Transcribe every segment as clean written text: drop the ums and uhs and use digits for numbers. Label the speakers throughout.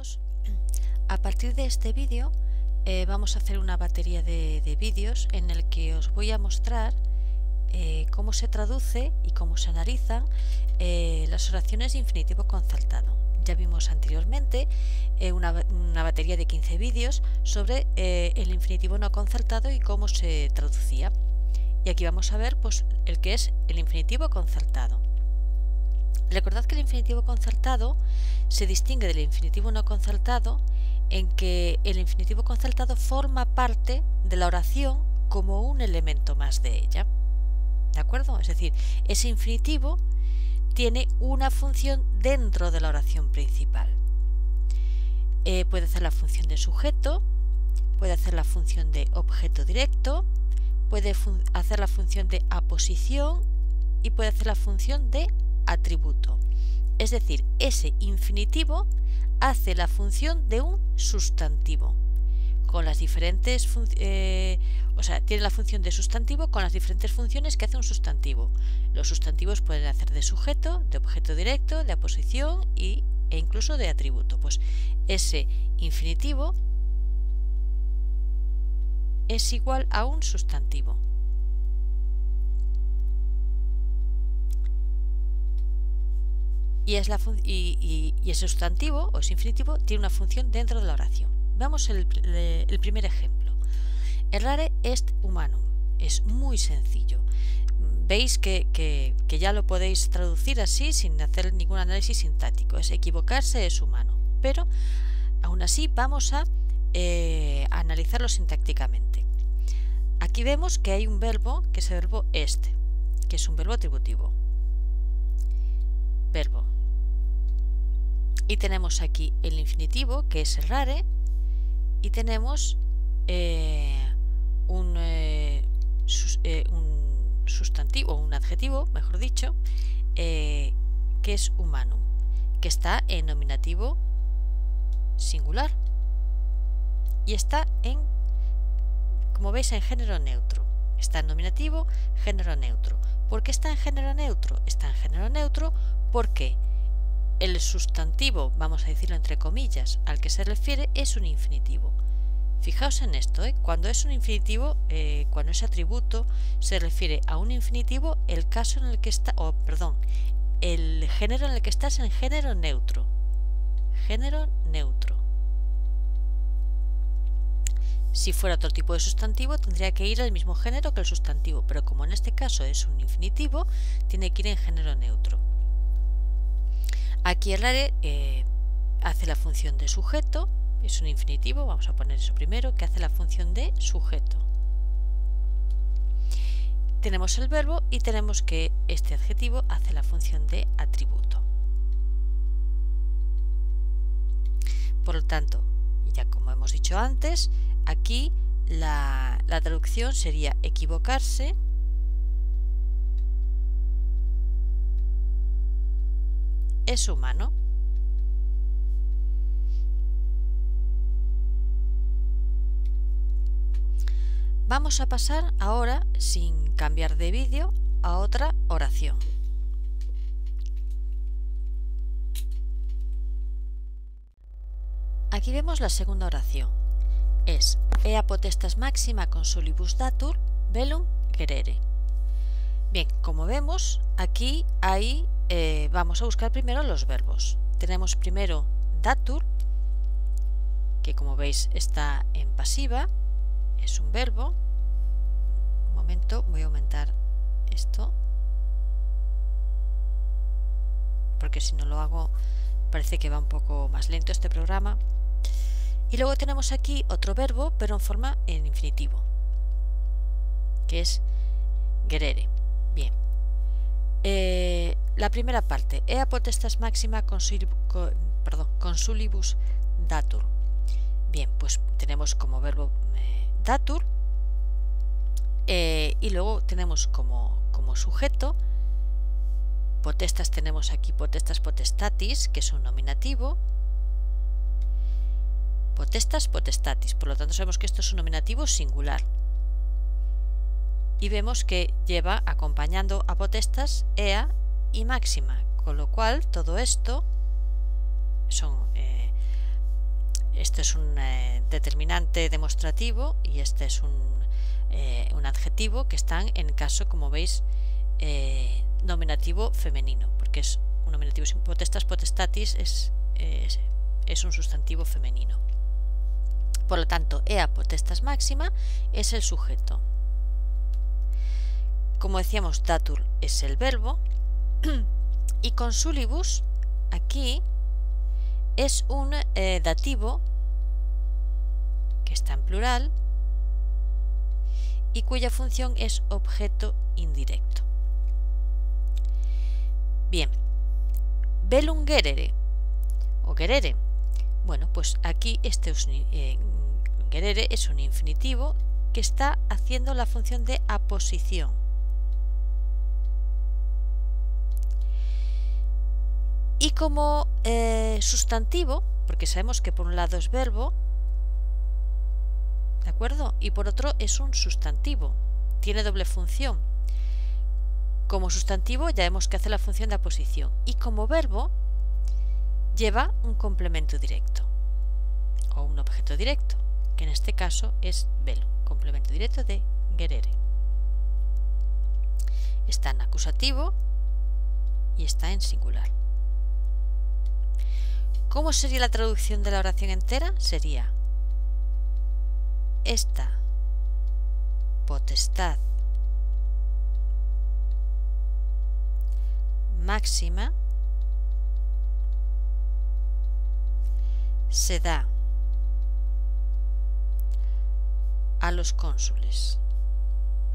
Speaker 1: todos. A partir de este vídeo vamos a hacer una batería de vídeos en el que os voy a mostrar cómo se traduce y cómo se analizan las oraciones de infinitivo concertado. Ya vimos anteriormente una batería de 15 vídeos sobre el infinitivo no concertado y cómo se traducía. Y aquí vamos a ver pues, el que es el infinitivo concertado. Recordad que el infinitivo concertado se distingue del infinitivo no concertado en que el infinitivo concertado forma parte de la oración como un elemento más de ella. ¿De acuerdo? Es decir, ese infinitivo tiene una función dentro de la oración principal. Puede hacer la función de sujeto, puede hacer la función de objeto directo, puede hacer la función de aposición y puede hacer la función de atributo. Es decir, ese infinitivo hace la función de un sustantivo con las diferentes tiene la función de sustantivo con las diferentes funciones que hace un sustantivo. Los sustantivos pueden hacer de sujeto, de objeto directo, de aposición e incluso de atributo. Pues ese infinitivo es igual a un sustantivo. Y ese sustantivo o ese infinitivo tiene una función dentro de la oración. Veamos el primer ejemplo. Errare est humanum. Es muy sencillo. Veis que ya lo podéis traducir así sin hacer ningún análisis sintáctico. Es equivocarse es humano. Pero aún así vamos a analizarlo sintácticamente. Aquí vemos que hay un verbo que es el verbo est, que es un verbo atributivo. Verbo. Y tenemos aquí el infinitivo, que es errare, y tenemos un sustantivo, o un adjetivo, mejor dicho, que es humanum, que está en nominativo singular y está como veis, en género neutro. Está en nominativo, género neutro. ¿Por qué está en género neutro? Está en género neutro porque el sustantivo, vamos a decirlo entre comillas, al que se refiere es un infinitivo. Fijaos en esto, cuando es un infinitivo, cuando ese atributo se refiere a un infinitivo, el caso en el que está, el género en el que está es en género neutro. Género neutro. Si fuera otro tipo de sustantivo, tendría que ir al mismo género que el sustantivo, pero como en este caso es un infinitivo, tiene que ir en género neutro. Aquí errare hace la función de sujeto, es un infinitivo, vamos a poner eso primero, que hace la función de sujeto. Tenemos el verbo y tenemos que este adjetivo hace la función de atributo. Por lo tanto, ya como hemos dicho antes, aquí la traducción sería equivocarse es humano. Vamos a pasar ahora, sin cambiar de vídeo, a otra oración. Aquí vemos la segunda oración. Es ea potestas maxima consulibus datur velum gerere. Bien, como vemos, aquí vamos a buscar primero los verbos. Tenemos primero datur, que como veis está en pasiva, es un verbo. Un momento, voy a aumentar esto, porque si no lo hago parece que va un poco más lento este programa. Y luego tenemos aquí otro verbo, pero en forma en infinitivo, que es gerere. Bien. La primera parte, ea potestas maxima consulibus datur. Bien, pues tenemos como verbo datur y luego tenemos como sujeto potestas, tenemos aquí potestas potestatis, que es un nominativo. Potestas potestatis, por lo tanto sabemos que esto es un nominativo singular. Y vemos que lleva acompañando a potestas ea y máxima, con lo cual todo esto son esto es un determinante demostrativo y este es un adjetivo que están en caso, como veis, nominativo femenino, porque es un nominativo sin potestas, potestatis es un sustantivo femenino. Por lo tanto, ea potestas máxima es el sujeto. Como decíamos, datur es el verbo y consulibus aquí es un dativo que está en plural y cuya función es objeto indirecto. Bien, velum gerere o gerere. Bueno, pues aquí gerere es un infinitivo que está haciendo la función de aposición. Y como sustantivo, porque sabemos que por un lado es verbo, ¿de acuerdo? Y por otro es un sustantivo, tiene doble función. Como sustantivo ya vemos que hace la función de aposición y como verbo lleva un complemento directo o un objeto directo, que en este caso es velum, complemento directo de gerere. Está en acusativo y está en singular. ¿Cómo sería la traducción de la oración entera? Sería: esta potestad máxima se da a los cónsules.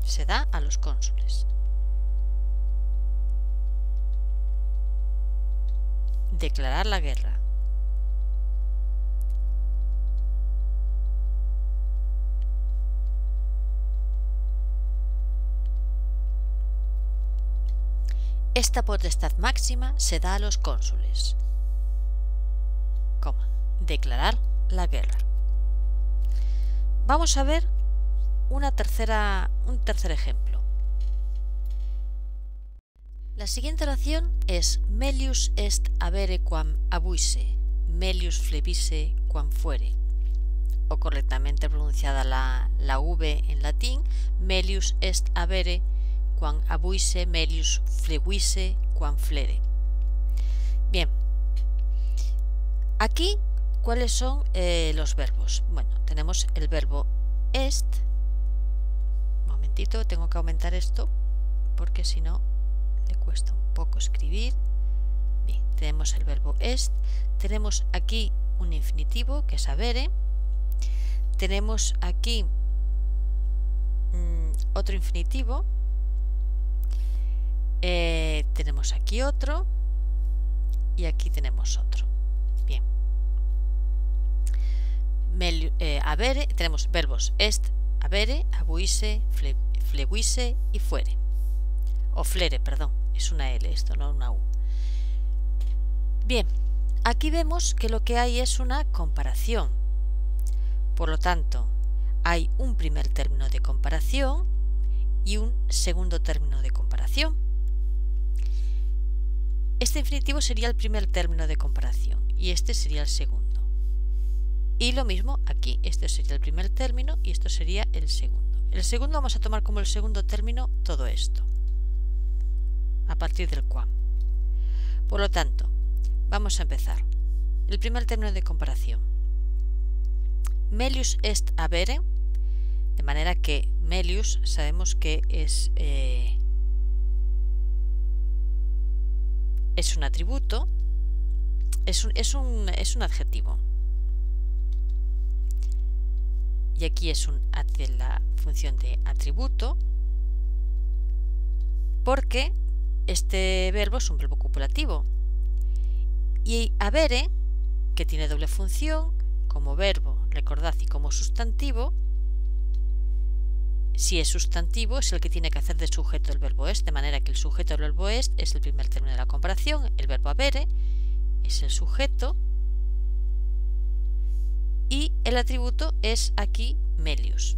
Speaker 1: Se da a los cónsules. Declarar la guerra. Esta potestad máxima se da a los cónsules. Declarar la guerra. Vamos a ver un tercer ejemplo. La siguiente oración es melius est habere quam abuisse, melius flebisse quam fuere. O correctamente pronunciada la V en latín, melius est habere quam abuisse, melius flebuisse quam flere. Bien, aquí, ¿cuáles son los verbos? Bueno, tenemos el verbo est. Un momentito, tengo que aumentar esto porque si no le cuesta un poco escribir. Bien, tenemos el verbo est. Tenemos aquí un infinitivo que es habere. Tenemos aquí otro infinitivo. Tenemos aquí otro y aquí tenemos otro. Bien. Habere, tenemos verbos est, habere, abuisse, flebuisse y fuere. O flere, perdón, es una L esto, no una U. Bien, aquí vemos que lo que hay es una comparación. Por lo tanto, hay un primer término de comparación y un segundo término de comparación. Este infinitivo sería el primer término de comparación y este sería el segundo. Y lo mismo aquí, este sería el primer término y esto sería el segundo. El segundo vamos a tomar como el segundo término todo esto, a partir del quam. Por lo tanto, vamos a empezar. El primer término de comparación. Melius est habere, de manera que melius sabemos que es un atributo, es un adjetivo. Y aquí es la función de atributo, porque este verbo es un verbo copulativo. Y habere, que tiene doble función, como verbo, recordad, y como sustantivo, si es sustantivo es el que tiene que hacer de sujeto el verbo est, de manera que el sujeto del verbo est es el primer término de la comparación, el verbo habere es el sujeto y el atributo es aquí melius.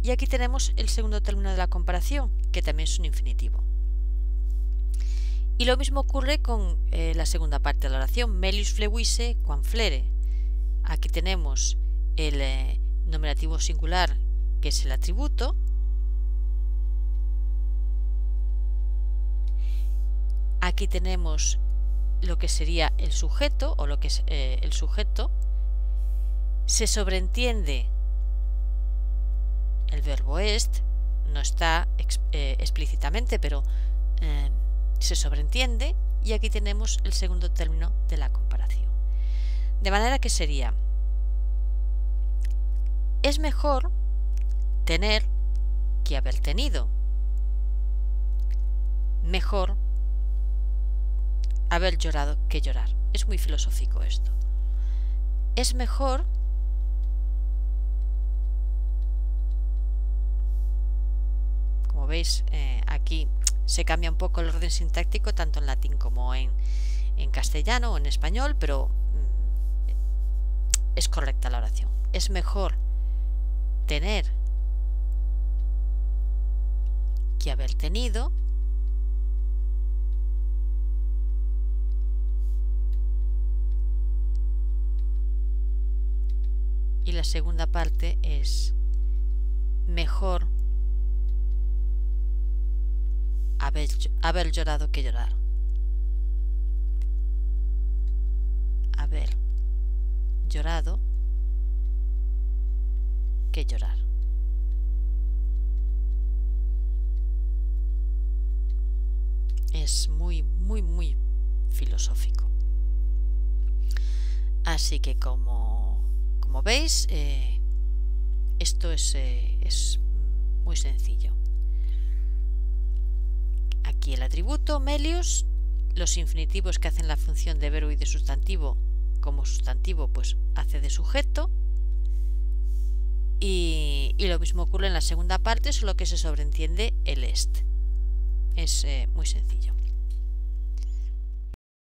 Speaker 1: Y aquí tenemos el segundo término de la comparación, que también es un infinitivo. Y lo mismo ocurre con la segunda parte de la oración, melius flebuisse quam flere. aquí tenemos el nominativo singular, que es el atributo. Aquí tenemos lo que sería el sujeto, o lo que es el sujeto. Se sobreentiende el verbo est, no está explícitamente, pero se sobreentiende, y aquí tenemos el segundo término de la comparación. De manera que sería: es mejor tener que haber tenido. Mejor haber llorado que llorar. Es muy filosófico esto. Es mejor como veis, aquí se cambia un poco el orden sintáctico tanto en latín como en castellano o en español, pero es correcta la oración. Es mejor tener que haber tenido. Y la segunda parte es: mejor haber llorado que llorar. Haber llorado que llorar. Es muy filosófico. Así que como veis, esto es muy sencillo. Aquí el atributo melius, los infinitivos que hacen la función de verbo y de sustantivo, como sustantivo pues hace de sujeto, y lo mismo ocurre en la segunda parte, solo que se sobreentiende el est. Es muy sencillo.